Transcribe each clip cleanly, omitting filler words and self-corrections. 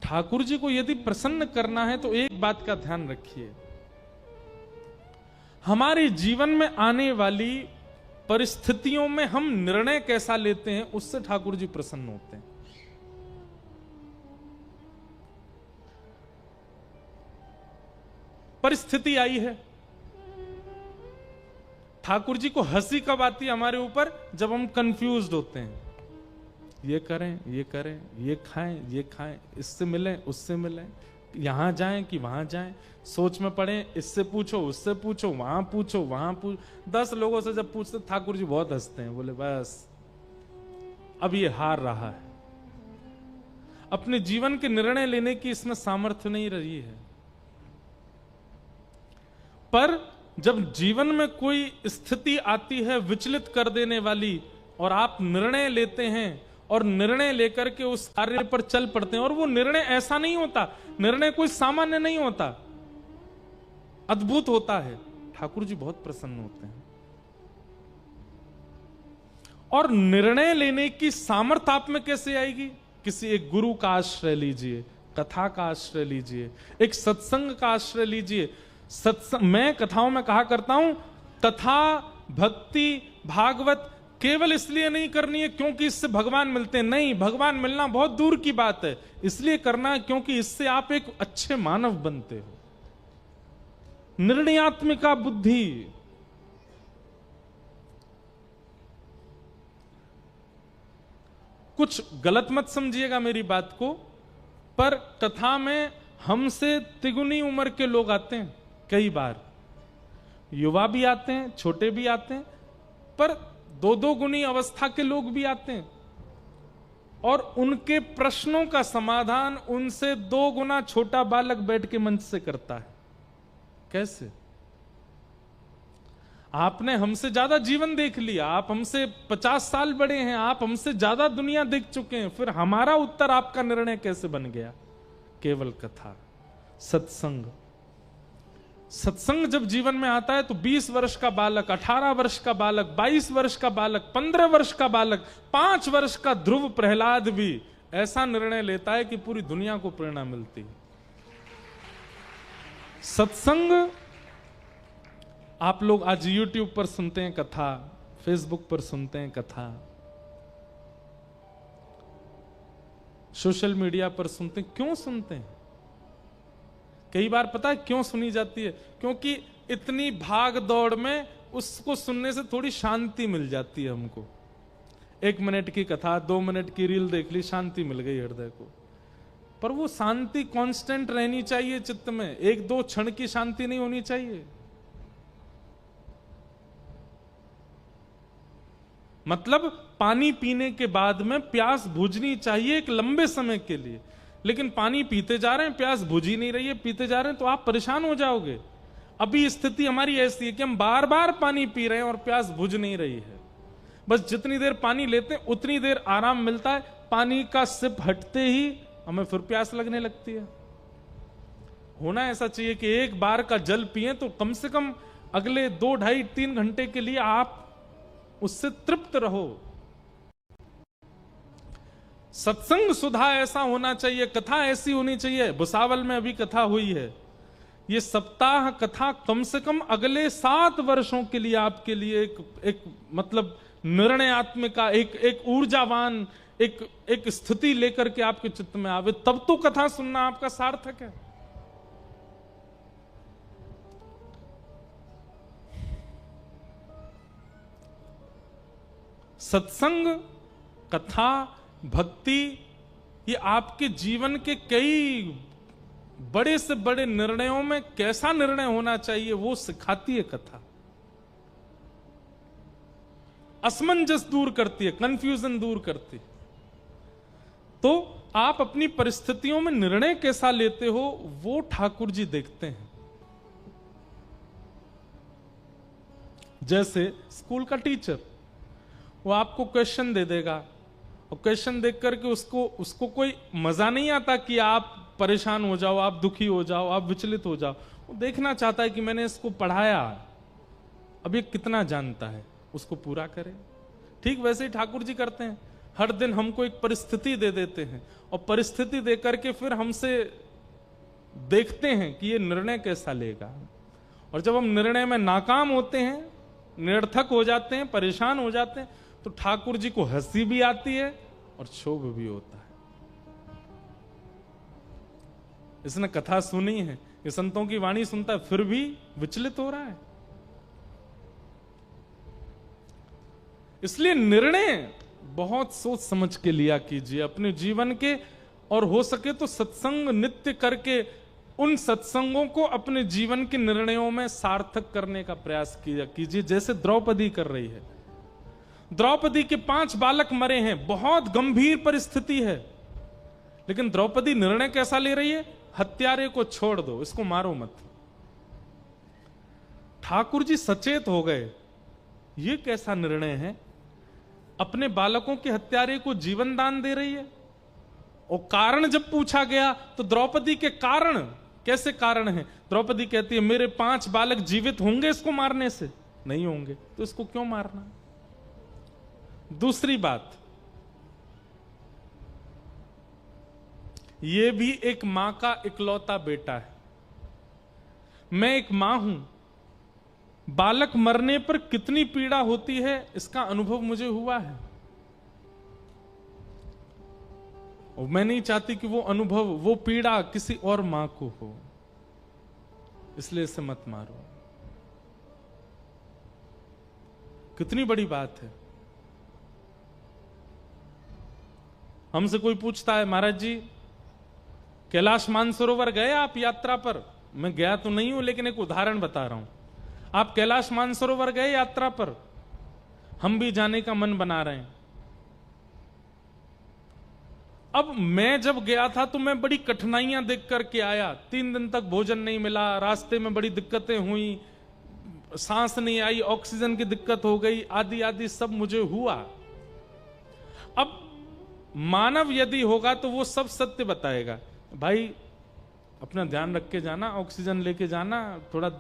ठाकुर जी को यदि प्रसन्न करना है तो एक बात का ध्यान रखिए, हमारे जीवन में आने वाली परिस्थितियों में हम निर्णय कैसा लेते हैं उससे ठाकुर जी प्रसन्न होते हैं। परिस्थिति आई है, ठाकुर जी को हंसी कब आती है हमारे ऊपर? जब हम कंफ्यूज्ड होते हैं, ये करें ये करें, ये खाएं ये खाएं, इससे मिलें उससे मिलें, यहां जाएं कि वहां जाएं, सोच में पड़े, इससे पूछो उससे पूछो, वहां पूछो वहां पूछो। 10 लोगों से जब पूछते ठाकुर जी बहुत हंसते हैं, बोले बस अब ये हार रहा है, अपने जीवन के निर्णय लेने की इसमें सामर्थ्य नहीं रही है। पर जब जीवन में कोई स्थिति आती है विचलित कर देने वाली, और आप निर्णय लेते हैं और निर्णय लेकर के उस कार्य पर चल पड़ते हैं, और वो निर्णय ऐसा नहीं होता, निर्णय कोई सामान्य नहीं होता, अद्भुत होता है, ठाकुर जी बहुत प्रसन्न होते हैं। और निर्णय लेने की सामर्थ्य आप में कैसे आएगी? किसी एक गुरु का आश्रय लीजिए, कथा का आश्रय लीजिए, एक सत्संग का आश्रय लीजिए। सत्संग, मैं कथाओं में कहा करता हूं, कथा भक्ति भागवत केवल इसलिए नहीं करनी है क्योंकि इससे भगवान मिलते हैं, नहीं, भगवान मिलना बहुत दूर की बात है, इसलिए करना है क्योंकि इससे आप एक अच्छे मानव बनते हो। निर्णयात्मिका बुद्धि, कुछ गलत मत समझिएगा मेरी बात को, पर कथा में हमसे तिगुनी उम्र के लोग आते हैं, कई बार युवा भी आते हैं, छोटे भी आते हैं, पर 2-2 गुनी अवस्था के लोग भी आते हैं, और उनके प्रश्नों का समाधान उनसे 2 गुना छोटा बालक बैठ के मंच से करता है। कैसे? आपने हमसे ज्यादा जीवन देख लिया, आप हमसे 50 साल बड़े हैं, आप हमसे ज्यादा दुनिया देख चुके हैं, फिर हमारा उत्तर आपका निर्णय कैसे बन गया? केवल कथा, सत्संग। सत्संग जब जीवन में आता है तो 20 वर्ष का बालक, 18 वर्ष का बालक, 22 वर्ष का बालक, 15 वर्ष का बालक, 5 वर्ष का ध्रुव प्रहलाद भी ऐसा निर्णय लेता है कि पूरी दुनिया को प्रेरणा मिलती है। सत्संग आप लोग आज YouTube पर सुनते हैं कथा, Facebook पर सुनते हैं कथा, सोशल मीडिया पर सुनते हैं। क्यों सुनते हैं? कई बार पता है क्यों सुनी जाती है? क्योंकि इतनी भाग दौड़ में उसको सुनने से थोड़ी शांति मिल जाती है हमको। 1 मिनट की कथा, 2 मिनट की रील देख ली, शांति मिल गई हृदय को। पर वो शांति कांस्टेंट रहनी चाहिए चित्त में, 1-2 क्षण की शांति नहीं होनी चाहिए। मतलब पानी पीने के बाद में प्यास बुझनी चाहिए एक लंबे समय के लिए, लेकिन पानी पीते जा रहे हैं, प्यास बुझ ही नहीं रही है, पीते जा रहे हैं तो आप परेशान हो जाओगे। अभी स्थिति हमारी ऐसी है कि हम बार बार पानी पी रहे हैं और प्यास बुझ नहीं रही है। बस जितनी देर पानी लेते हैं उतनी देर आराम मिलता है, पानी का सिप हटते ही हमें फिर प्यास लगने लगती है। होना ऐसा चाहिए कि एक बार का जल पिए तो कम से कम अगले 2, 2.5, 3 घंटे के लिए आप उससे तृप्त रहो। सत्संग सुधा ऐसा होना चाहिए, कथा ऐसी होनी चाहिए। भुसावल में अभी कथा हुई है, ये सप्ताह कथा कम से कम अगले 7 वर्षों के लिए आपके लिए एक मतलब निर्णयात्मिका, एक ऊर्जावान, एक स्थिति लेकर के आपके चित्त में आवे, तब तो कथा सुनना आपका सार्थक है। सत्संग, कथा, भक्ति, ये आपके जीवन के कई बड़े से बड़े निर्णयों में कैसा निर्णय होना चाहिए वो सिखाती है कथा। असमंजस दूर करती है, कंफ्यूजन दूर करती है। तो आप अपनी परिस्थितियों में निर्णय कैसा लेते हो वो ठाकुर जी देखते हैं। जैसे स्कूल का टीचर, वो आपको क्वेश्चन दे देगा और क्वेश्चन देख करके उसको कोई मजा नहीं आता कि आप परेशान हो जाओ, आप दुखी हो जाओ, आप विचलित हो जाओ। वो देखना चाहता है कि मैंने इसको पढ़ाया, अब ये कितना जानता है, उसको पूरा करे। ठीक वैसे ही ठाकुर जी करते हैं। हर दिन हमको एक परिस्थिति दे देते हैं और परिस्थिति दे करके फिर हमसे देखते हैं कि ये निर्णय कैसा लेगा। और जब हम निर्णय में नाकाम होते हैं, निरर्थक हो जाते हैं, परेशान हो जाते हैं, तो ठाकुर जी को हंसी भी आती है और क्षोभ भी होता है। इसने कथा सुनी है, ये संतों की वाणी सुनता है, फिर भी विचलित हो रहा है। इसलिए निर्णय बहुत सोच समझ के लिया कीजिए अपने जीवन के, और हो सके तो सत्संग नित्य करके उन सत्संगों को अपने जीवन के निर्णयों में सार्थक करने का प्रयास किया कीजिए, जैसे द्रौपदी कर रही है। द्रौपदी के 5 बालक मरे हैं, बहुत गंभीर परिस्थिति है, लेकिन द्रौपदी निर्णय कैसा ले रही है? हत्यारे को छोड़ दो, इसको मारो मत। ठाकुर जी सचेत हो गए, ये कैसा निर्णय है? अपने बालकों के हत्यारे को जीवन दान दे रही है। और कारण जब पूछा गया तो द्रौपदी के कारण, कैसे कारण है? द्रौपदी कहती है मेरे 5 बालक जीवित होंगे इसको मारने से? नहीं होंगे, तो इसको क्यों मारना? दूसरी बात, ये भी एक मां का इकलौता बेटा है। मैं एक मां हूं, बालक मरने पर कितनी पीड़ा होती है इसका अनुभव मुझे हुआ है, और मैं नहीं चाहती कि वो अनुभव, वो पीड़ा किसी और मां को हो, इसलिए इसे मत मारो। कितनी बड़ी बात है। हमसे कोई पूछता है महाराज जी कैलाश मानसरोवर गए आप यात्रा पर? मैं गया तो नहीं हूं, लेकिन एक उदाहरण बता रहा हूं। आप कैलाश मानसरोवर गए यात्रा पर? हम भी जाने का मन बना रहे हैं। अब मैं जब गया था तो मैं बड़ी कठिनाइयां देख करके आया। 3 दिन तक भोजन नहीं मिला, रास्ते में बड़ी दिक्कतें हुई, सांस नहीं आई, ऑक्सीजन की दिक्कत हो गई, आदि आदि सब मुझे हुआ। अब मानव यदि होगा तो वो सब सत्य बताएगा, भाई अपना ध्यान रख के जाना, ऑक्सीजन लेके जाना, थोड़ा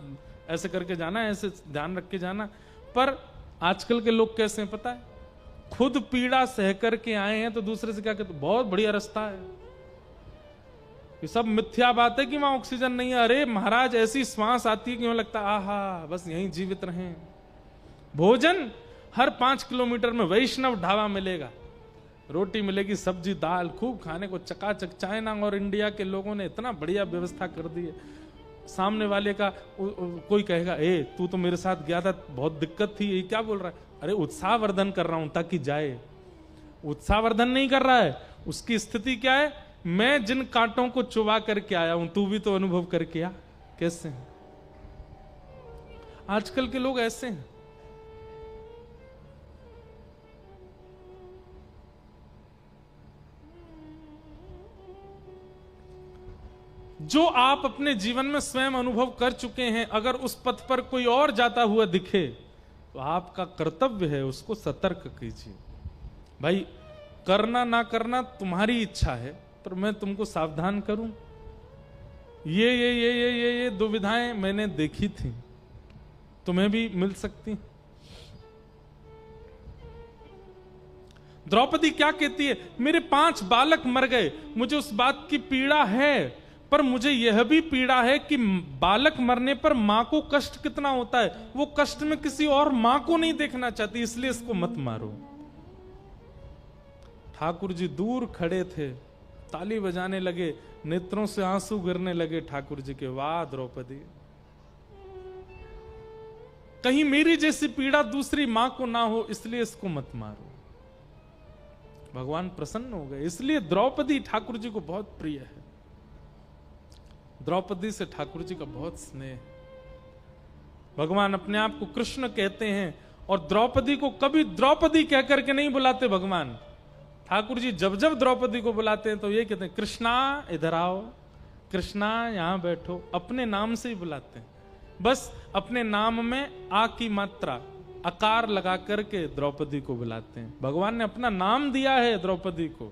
ऐसे करके जाना, ऐसे ध्यान रख के जाना। पर आजकल के लोग कैसे हैं पता है? खुद पीड़ा सह करके आए हैं तो दूसरे से क्या कहते, बहुत बढ़िया रास्ता है। ये सब मिथ्या बात है कि वहां ऑक्सीजन नहीं है। अरे महाराज ऐसी श्वास आती है कि वहां लगता है आहा बस यहीं जीवित रहें। भोजन हर 5 किलोमीटर में वैष्णव ढाबा मिलेगा, रोटी मिलेगी, सब्जी दाल, खूब खाने को चकाचक। चाइना और इंडिया के लोगों ने इतना बढ़िया व्यवस्था कर दी है। सामने वाले का कोई कहेगा ए तू तो मेरे साथ गया था, बहुत दिक्कत थी, ये क्या बोल रहा है? अरे उत्साहवर्धन कर रहा हूं ताकि जाए। उत्साहवर्धन नहीं कर रहा है, उसकी स्थिति क्या है? मैं जिन कांटों को चुबा करके आया हूं, तू भी तो अनुभव करके आ। कैसे हैं आजकल के लोग? ऐसे हैं। जो आप अपने जीवन में स्वयं अनुभव कर चुके हैं, अगर उस पथ पर कोई और जाता हुआ दिखे तो आपका कर्तव्य है उसको सतर्क कीजिए। भाई करना ना करना तुम्हारी इच्छा है, पर मैं तुमको सावधान करूं। ये दुविधाएं मैंने देखी थी, तुम्हें भी मिल सकती। द्रौपदी क्या कहती है? मेरे 5 बालक मर गए, मुझे उस बात की पीड़ा है, पर मुझे यह भी पीड़ा है कि बालक मरने पर मां को कष्ट कितना होता है। वो कष्ट में किसी और मां को नहीं देखना चाहती, इसलिए इसको मत मारो। ठाकुर जी दूर खड़े थे, ताली बजाने लगे, नेत्रों से आंसू गिरने लगे ठाकुर जी के। वाह द्रौपदी, कहीं मेरी जैसी पीड़ा दूसरी मां को ना हो, इसलिए इसको मत मारो। भगवान प्रसन्न हो गए। इसलिए द्रौपदी ठाकुर जी को बहुत प्रिय है। द्रौपदी से ठाकुर जी का बहुत स्नेह। भगवान अपने आप को कृष्ण कहते हैं, और द्रौपदी को कभी द्रौपदी कह करके नहीं बुलाते भगवान। ठाकुर जी जब जब द्रौपदी को बुलाते हैं तो ये कहते हैं कृष्णा इधर आओ, कृष्णा यहां बैठो। अपने नाम से ही बुलाते हैं, बस अपने नाम में आ की मात्रा आकार लगा करके द्रौपदी को बुलाते हैं। भगवान ने अपना नाम दिया है द्रौपदी को,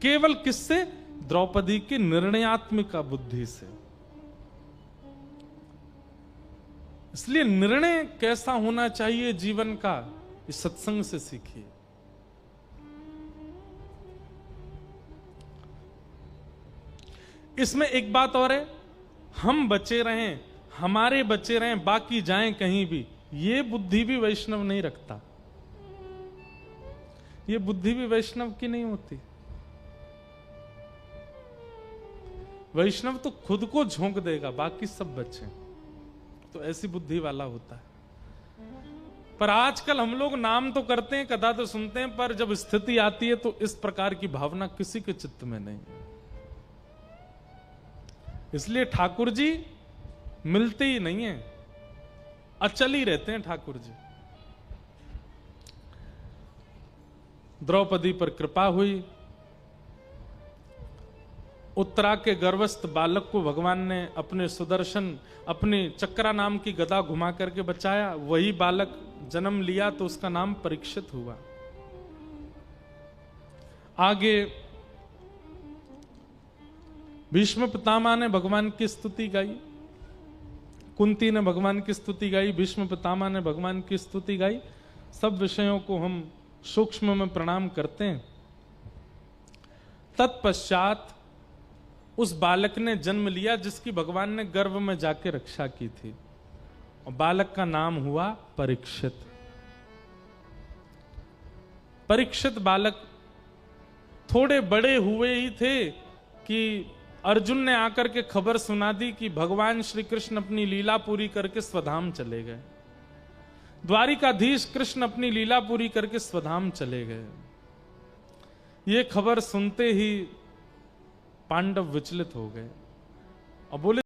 केवल किससे? द्रौपदी की निर्णयात्मिका बुद्धि से। इसलिए निर्णय कैसा होना चाहिए जीवन का, ये सत्संग से सीखिए। इसमें एक बात और है, हम बचे रहें, हमारे बचे रहें, बाकी जाएं कहीं भी, ये बुद्धि भी वैष्णव नहीं रखता। ये बुद्धि भी वैष्णव की नहीं होती। वैष्णव तो खुद को झोंक देगा, बाकी सब बचे, तो ऐसी बुद्धि वाला होता है। पर आजकल हम लोग नाम तो करते हैं, कथा तो सुनते हैं, पर जब स्थिति आती है तो इस प्रकार की भावना किसी के चित्त में नहीं है। इसलिए ठाकुर जी मिलते ही नहीं है, अचल ही रहते हैं ठाकुर जी। द्रौपदी पर कृपा हुई, उत्तरा के गर्भस्थ बालक को भगवान ने अपने सुदर्शन, अपने चक्रा नाम की गदा घुमा करके बचाया। वही बालक जन्म लिया तो उसका नाम परीक्षित हुआ। आगे भीष्म पितामह ने भगवान की स्तुति गाई, कुंती ने भगवान की स्तुति गाई, भीष्म पितामह ने भगवान की स्तुति गाई। सब विषयों को हम सूक्ष्म में प्रणाम करते हैं। तत्पश्चात उस बालक ने जन्म लिया जिसकी भगवान ने गर्भ में जाके रक्षा की थी, और बालक का नाम हुआ परीक्षित। परीक्षित बालक थोड़े बड़े हुए ही थे कि अर्जुन ने आकर के खबर सुना दी कि भगवान श्री कृष्ण अपनी लीला पूरी करके स्वधाम चले गए। द्वारिकाधीश कृष्ण अपनी लीला पूरी करके स्वधाम चले गए। ये खबर सुनते ही पांडव विचलित हो गए और बोले,